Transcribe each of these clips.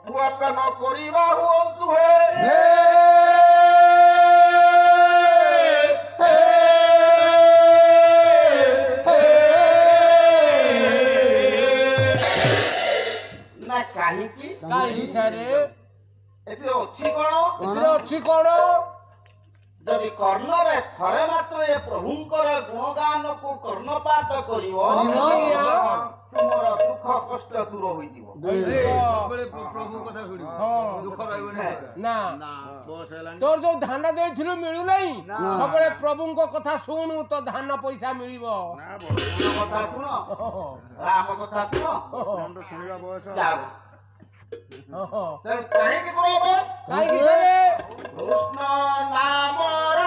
ହୁଆପେ ନ କରିବା ହୁଅନ୍ତୁ ହେ ନା କାହିଁକି କାହିଁକି ସାରେ ଏଥିରେ ଅଛି କଣ ଏଥିରେ ଅଛି କଣ? ଯଦି କର୍ଣ୍ଣରେ ଥରେ ମାତ୍ର ଏ ପ୍ରଭୁଙ୍କର ଗୁଣଗାନକୁ କର୍ଣ୍ଣପାତ କରିବ ତୁମର ଦୁଃଖ କଷ୍ଟ ଦୂର ହୋଇଯିବ। ପ୍ରଭୁ କଥା ଶୁଣିବ ହଁ। ଦୁଃଖ ରହିବନି। ନା ତୋର ଯୋଉ ଧାନ ଦେଇଥିଲୁ ମିଳୁନାହିଁ ସବୁବେଳେ ପ୍ରଭୁଙ୍କ କଥା ଶୁଣୁ ତ ଧାନ ପଇସା ମିଳିବ। ମୋ କଥା ଶୁଣ ରାମ କଥା ଶୁଣ ଶୁଣିବା ବୟସ ଯାଅ। କାହିଁକି କହିବ କାହିଁକି ସାରେ କୃଷ୍ଣ ନାମର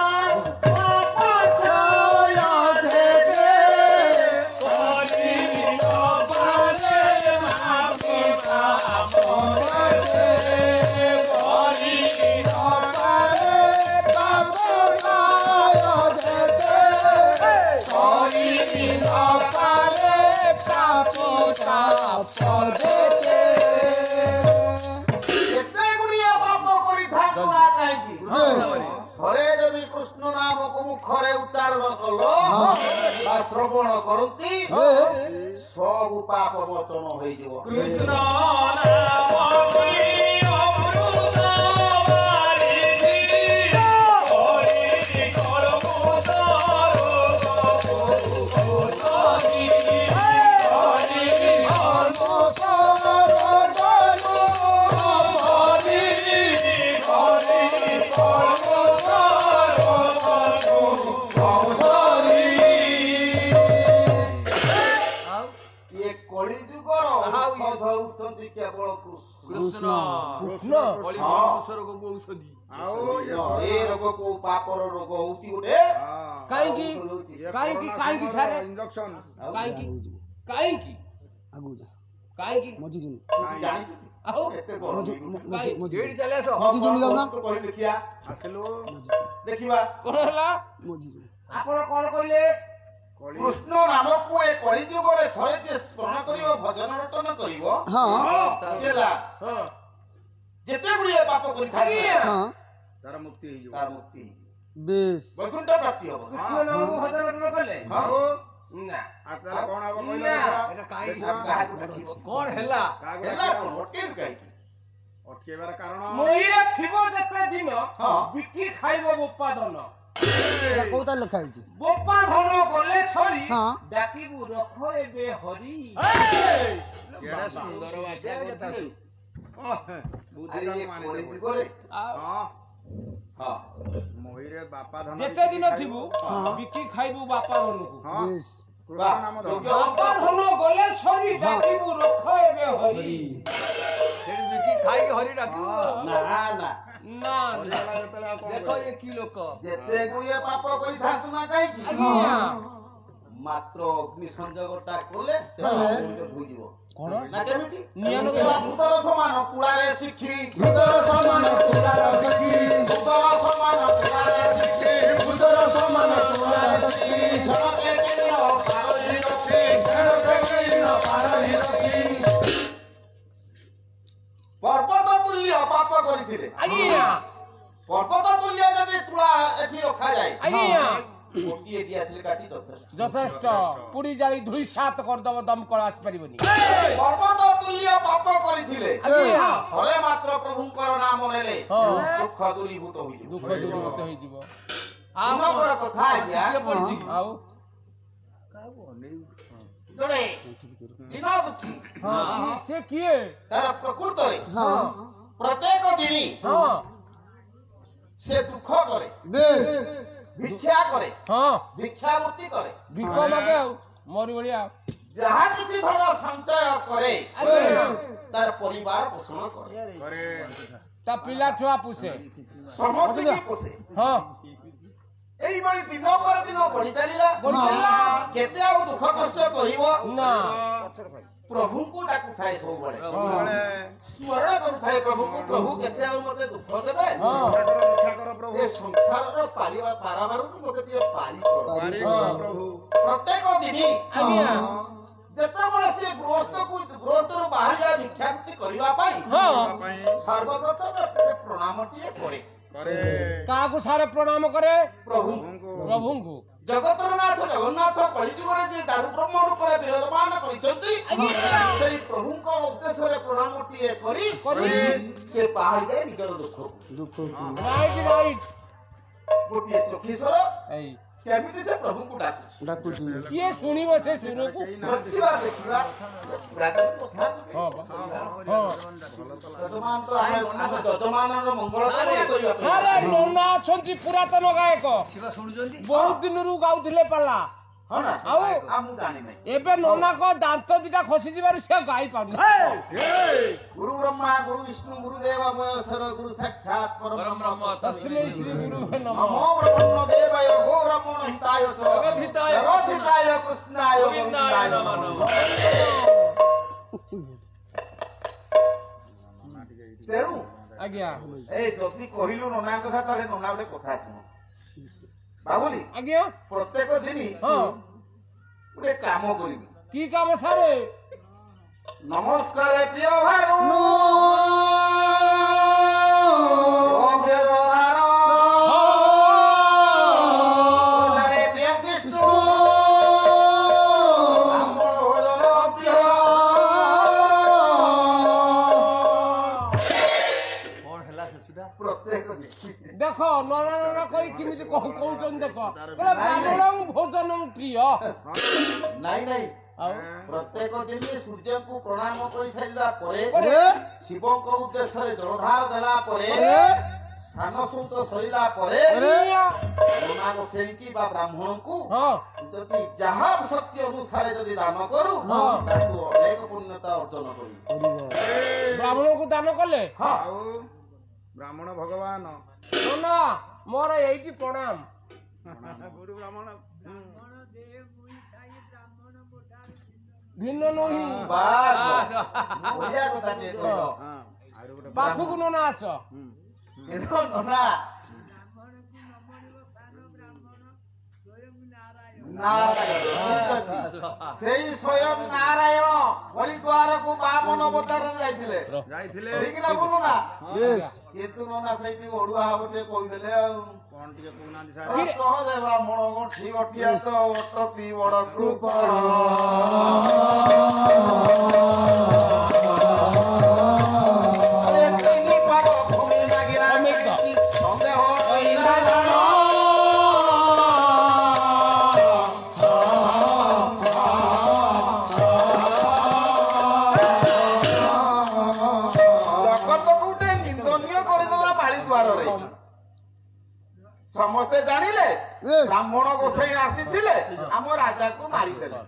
କେତେ ଗୁଡିଏ ପାପ କରିଥାନ୍ତୁ ନା କାହିଁକି ଥରେ ଯଦି କୃଷ୍ଣ ନାମକୁ ମୁଖରେ ଉଚ୍ଚାରଣ କଲ ବା ଶ୍ରବଣ କରନ୍ତି ସବୁ ପାପ ମୋଚନ ହୋଇଯିବ। ଇଏ କଳିଯୁଗର ଔଷଧ ହେଉଛନ୍ତି କେବଳ କୃଷ୍ଣ। ଔଷଧି ଏ ରୋଗ କୋଉ ପାପର ରୋଗ ହଉଛି ଗୋଟେ କାହିଁକି ଔଷଧ ହଉଛି। କାହିଁକି କାହିଁକି ସାରେ ଇଞ୍ଜେକ୍ସନ କାହିଁକି କାହିଁକି କାହିଁକି ଜାଣିଛୁ କି? ଆଉ ଏତେ ଗରମ ହେଇଗଲା। ଏଇଠି ଚାଲି ଆସ ତୁ କହିଲୁ ଦେଖିଆ ଆସିଲୁ ଦେଖିବା କଣ ହେଲା ଆପଣ କଣ କହିଲେ? କୃଷ୍ଣ ନାମକୁ ଏ କଳିଯୁଗରେ ଥରେ ଯେ ସ୍ମରଣ କରିବ ଭଜନ ରଟନ କରିବ ହେଲା ହଁ ଯେତେ ଗୁଡିଏ ପାପ କରିଥାଏ ତାର ମୁକ୍ତି ହେଇଯିବ ତାର ମୁକ୍ତି ବେଶ ବୈକୁଣ୍ଠ ପ୍ରାପ୍ତି ହବ। କୃଷ୍ଣ ନାମକୁ ଭଜନ ନ କଲେ ଆଉ ନା ତାହେଲେ କଣ ହବ କହିଲ ନା। ଏଟା କାହାକୁ ଡାକିବ? କଣ ହେଲା ହେଲା କଣ ଅଟକେଇବୁ କାହିଁକି? ଅଟକେଇବାର କାରଣ ମଇରେ ଥିବ ଯେତେ ଦିନ ହଁ। ବିକି ଖାଇବ ବୋପାଧନ କୋଉଟା ଲେଖା ହେଇଛି? ବୋପାଧନ ଗଲେ ସରି ହଁ। ଡାକିବୁ ରଖ ଏବେ ହରି। କେଡେ ସୁନ୍ଦର ବାକ୍ୟ କରିଥିଲୁ ବୁଦ୍ଧି ଆରେ ଏ ମାନି କଳିଯୁଗରେ ହଁ ହଁ ମହିରେ ବାପା ଧନ ଯେତେ ଦିନ ଥିବୁ ବିକି ଖାଇବୁ ବାପା ଧନକୁ। ହଁ ବେଶ କୃଷ୍ଣ ନାମ ଧନ ବାପା ଧନ ଗଲେ ସରି ଡାକିବୁ ରଖ ଏବେ ହରି। ସେଠି ବିକି ଖାଇକି ହରି ଡାକିବୁ ନା ନା ନା ନା। ଦେଖ ଇଏ କି ଲୋକ ଯେତେ ଗୁଡିଏ ପାପ କରିଥାନ୍ତୁ ନା କାହିଁକି ଆଜ୍ଞା ମାତ୍ର ଅଗ୍ନି ସଂଯୋଗଟା କଲେ ସେ ଧୋଇଯିବ। କଣ ନା କେମିତି ନିଆଁ ହେଲା ଭୂତର ସମାନ ତୁଳାରେ ଶିଖି ଭୂତର ସମାନ ତୁଳାର ଶିଖି ଭୂତର ସମାନ ତୁଳାରେ ଶିଖି ଭୂତର ସମାନ ତୁଳାର ଶିଖି ଝଡ଼କେ କିଣିଲ ପାରହି ରଖି ପାରହି ରଖି ପର୍ବତ ତୁଲ୍ୟ ପାପ କରିଥିଲେ ଆଜ୍ଞା ପର୍ବତ ତୁଲ୍ୟ ଯଦି ତୁଳା ଏଠି ରଖାଯାଏ ଆଜ୍ଞା ଗୋଟିଏ ଡିଆସିଲ କାଟି ଯଥେଷ୍ଟ। ଯଥେଷ୍ଟ ପୁରୀ ଜାଳି ଧୁଇ ସାତ କରିଦବ ଦମକଳ ଆସିପାରିବନି। ପର୍ବତ ତୁଲ୍ୟ ପାପ କରିଥିଲେ ଆଜ୍ଞା ଥରେ ମାତ୍ର ପ୍ରଭୁଙ୍କର ନାମ ନେଲେ ହଁ। ଦୁଃଖ ଦୂରୀଭୂତ ହୋଇଯିବ। ଦୁଃଖ ଦୂରୀଭୂତ ହେଇଯିବ। ଦିନକର କଥା ଆଜ୍ଞା ଆଉ ଜଣେ ଦିନ ଅଛି ହଁ ସେ କିଏ? ତାର ପ୍ରକୃତରେ ହଁ ପ୍ରତ୍ୟେକ ଦିନ ହଁ ସେ ଦୁଃଖ କରେ ବେଶ ଭିକ୍ଷା କରେ ହଁ ଭିକ୍ଷାବୃତ୍ତି କରେ ଭିକ ମାଗେ ଆଉ ମରି ଭଳିଆ। ଯାହା କିଛି ଧନ ସଞ୍ଚୟ କରେ ଆଜ୍ଞା ତାର ପରିବାର ପୋଷଣ କରେ ଘରେ ତା ପିଲା ଛୁଆ ପୁଷେ। ସମସ୍ତଙ୍କୁ ପୋଷେ। ହଁ এইভাবে দিন পরে দিন বড়ি চালিলা কেতে আর দুঃখ কষ্ট করিব না প্রভুଙ୍କୁ ডাকুଥାଏ ସବୁବେଳେ ସବୁବେଳେ ସ୍ମରଣ କରୁଥାଏ ପ୍ରଭୁଙ୍କୁ ପ୍ରଭୁ କେତେ ଆଉ ମତେ ଦୁଃଖ ଦେବେ ରକ୍ଷା କର ପ୍ରଭୁ ଏ ସଂସାରର ପାରାବାରକୁ ମତେ ଟିକେ ପାରି କର ପାରି କର ପ୍ରଭୁ ପ୍ରତ୍ୟେକ ଦିନ ଆଜ୍ଞା ଯେତେବେଳେ ସେ ଗୃହସ୍ଥରୁ ବାହାରି ଯାଏ ଭିକ୍ଷାବୃତ୍ତି କରିବା ପାଇଁ ହଁ ସର୍ବପ୍ରଥମେ ପ୍ରଣାମଟିଏ କରେ। କାହାକୁ ସାରେ ପ୍ରଣାମ କରେ? ପ୍ରଭୁଙ୍କୁ। ପ୍ରଭୁଙ୍କୁ। ଜଗତର ନାଥ ଜଗନ୍ନାଥ କଳିଯୁଗରେ ଯେ ଦାରୁ ବ୍ରହ୍ମ ରୂପରେ ବିରାଜମାନ କରିଛନ୍ତି ସେଇ ପ୍ରଭୁଙ୍କ ଉଦ୍ଦେଶ୍ୟରେ ପ୍ରଣାମଟିଏ କରି ସେ ବାହାରି ଯାଏ ନିଜର ଦୁଃଖ। Right right. ଗୋଟିଏ ଚକ୍ଷିଶ୍ୱର ଏଇ କେମିତି ସେ ପ୍ରଭୁଙ୍କୁ ଡାକୁଛି। କିଏ ଶୁଣିବ ସେ ସୁରକୁ? ବସିବା ଦେଖିବା କଥା ହଁ ବା। ହଁ ଯଜମାନ ତ ଆମେ ଯଜମାନର ମଙ୍ଗଳ କାମନା କରିବା ପାଇଁ। ଆରେ ନନା ଅଛନ୍ତି ପୁରାତନ ଗାୟକ, ଶିବା ଶୁଣୁଛନ୍ତି ବହୁତ ଦିନରୁ ଗାଉଥିଲେ ପାଲା। ହଁ ନା ଆଉ ମୁଁ ଜାଣିନାହିଁ। ଏବେ ନନାଙ୍କ ଦାନ୍ତ ଦିଟା ଖସି ଯିବାରୁ ସେ ଗାଇ ପାରୁନି। ଗୁରୁ ବ୍ରହ୍ମା ଗୁରୁ ବିଷ୍ଣୁ ଗୁରୁ ଦେବ ମହେଶ୍ୱର ଗୁରୁ ସାକ୍ଷାତ ପରବ୍ରହ୍ମ ତସ୍ମୈ ଶ୍ରୀ ଗୁରୁଭେ ନମଃ। ନମୋ ବ୍ରହ୍ମଣ ଦେବାୟ ଗୋ ବ୍ରହ୍ମଣ ହିତାୟ ଚ ଜଗଦ୍ଧିତାୟ ଜଗଦ୍ଧିତାୟ କୃଷ୍ଣାୟ ଗୋବିନ୍ଦାୟ ଗୋବିନ୍ଦାୟ ନମଃ। ନମଃ। ତେଣୁ ଆଜ୍ଞା ଏଇ ଯଦି କହିଲୁ ନନା କଥା ତାହେଲେ ନନା ଗୋଟେ କଥା ଶୁଣ ବାବୁଲି। ଆଜ୍ଞା ପ୍ରତ୍ୟେକ ଦିନ ହଁ ଗୋଟେ କାମ କରିବି। କି କାମ ସାରେ? ନମସ୍କାର ପ୍ରିୟ ଭାନୁ ପ୍ରିୟ ବିଷ୍ଣୁ ବ୍ରାହ୍ମଣ ଭୋଜନ ପ୍ରିୟ। କଣ ହେଲା ସେସୁଟା? ପ୍ରତ୍ୟେକ ଦେଖ ନନା ନନା କହି କେମିତି କହୁଛନ୍ତି ଦେଖ। କହିଲେ ବ୍ରାହ୍ମଣ ଭୋଜନ ପ୍ରିୟ। ନାଇଁ ନାଇଁ ଆଉ ପ୍ରତ୍ୟେକ ଦିନ ସୂର୍ଯ୍ୟଙ୍କୁ ପ୍ରଣାମ କରି ସାରିଲା ପରେ ପରେ ଶିବଙ୍କ ଉଦ୍ଦେଶ୍ୟରେ ଜଳଧାର ଦେଲା ପରେ ସ୍ନାନ ଶୌଚ ସରିଲା ପରେ ନନା ଗୋସେଇକି ବା ବ୍ରାହ୍ମଣଙ୍କୁ ହଁ ଯଦି ଯାହା ଶକ୍ତି ଅନୁସାରେ ଯଦି ଦାନ କରୁ ତାକୁ ଅନେକ ପୁଣ୍ୟତା ଅର୍ଜନ କରିବୁ। ବ୍ରାହ୍ମଣଙ୍କୁ ଦାନ କଲେ ହଁ ଆଉ ବ୍ରାହ୍ମଣ ଭଗବାନ ନନା ମୋର ଏଇଠି ପ୍ରଣାମ। ଗୁରୁ ବ୍ରାହ୍ମଣ ଭିନ୍ନ ନୁହିଁ। ବାସ୍ ବାସ୍। ବଢିଆ କଥା ଟିକେ କହିଲ। ଆହୁରି ଗୋଟେ ପାଖକୁ ନନା ଆସ। କିନ୍ତୁ ନନା ନାରାୟଣ ଠିକ ଅଛି। ସେଇ ସ୍ୱୟଂ ନାରାୟଣ ହରିଦ୍ୱାରକୁ ବାମନ ଅବତାରରେ ଯାଇଥିଲେ ଯାଇଥିଲେ ଠିକ ନା ଭୁଲ ନା? Yes. କିନ୍ତୁ ନନା ସେଇଠି ଅଡୁଆ ହବ ଟିକେ କହିଦେଲେ ଆଉ କଣ ଟିକେ କହୁନାହାନ୍ତି ସାର୍? ସହଜ ବ୍ରାହ୍ମଣ ଗଣ୍ଠି ଗଠିଆସ ଅଟତି ବଡ କୃପଣ ଜଗତକୁ ଗୋଟେ ନିନ୍ଦନୀୟ କରିଦେଲା ମାଳି ଦ୍ୱାରରେ। ସମସ୍ତେ ଜାଣିଲେ Yes. ବ୍ରାହ୍ମଣ ଗୋସାଇ ଆସିଥିଲେ ଆମ ରାଜାକୁ ମାରିଦେଲେ।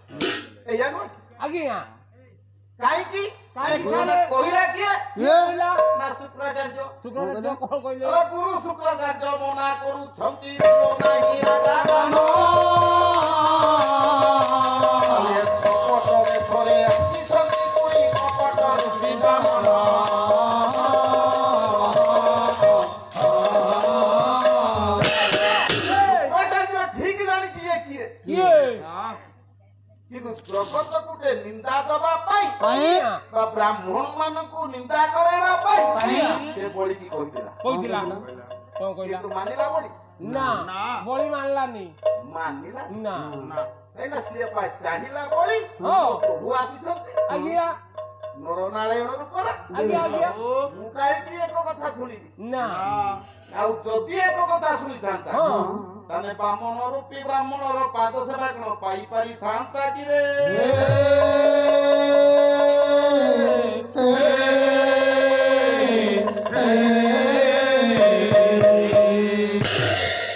ଏଇଆ ନୁହେଁ କି? ଆଜ୍ଞା କାହିଁକି କାହିଁକି? କହିଲା କିଏ Yeah. କହିଲା ନା ଶୁକ୍ରାଚାର୍ଯ୍ୟ। ଶୁକ୍ରାଚାର୍ଯ୍ୟ କଣ କହିଲେ? ଗୁରୁ ଶୁକ୍ରାଚାର୍ଯ୍ୟ ମନା କରୁଛନ୍ତି ନାହିଁ ରାଜା ଦାନ। କପଟ ବେଶରେ ଆସିଛନ୍ତି ପୁଣି କପଟ ଋଷି ବ୍ରାହ୍ମଣ। ଠିକ ଜାଣିଛି ଇଏ କିଏ କିଏ? କିନ୍ତୁ ଜଗତକୁ ଗୋଟେ ନିନ୍ଦା ଦବା ପାଇଁ ଆଜ୍ଞା ବା ବ୍ରାହ୍ମଣ ମାନଙ୍କୁ ନିନ୍ଦା କରାଇବା ପାଇଁ ସେ ବଳିକି କହିଥିଲା। କହିଥିଲା କଣ କହିଲା? କିନ୍ତୁ ମାନିଲା ବଳି ନା ବଳି ମାନିଲାନି। ମାନିଲା ନା କାହିଁକିନା ସିଏ ପା ଚାହିଁଲା ବଳି ହଁ। ପ୍ରଭୁ ଆସିଛନ୍ତି ଆଜ୍ଞା ନରନାରାୟଣ ରୂପରେ। ଆଜ୍ଞା ଆଜ୍ଞା ମୁଁ କାହିଁକି ଏକ କଥା ଶୁଣିବି? ନା ଆଉ ଯଦି ଏକ କଥା ଶୁଣିଥାନ୍ତା ହଁ ତାହେଲେ ବାମନ ରୂପୀ ବ୍ରାହ୍ମଣର ପାଦ ସେବା କଣ ପାଇପାରିଥାନ୍ତା କିରେ?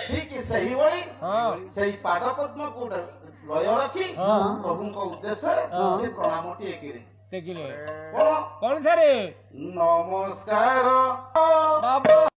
ଠିକ ସେଇଭଳି ହଁ ସେଇ ପାଦ ପଦ୍ମକୁ ଲୟ ରଖି ପ୍ରଭୁଙ୍କ ଉଦ୍ଦେଶ୍ୟରେ ସେ ପ୍ରଣାମଟିଏ କିରେ। ଦେଖିଲେ କଣ କଣ ସାରେ? ନମସ୍କାର ବାବା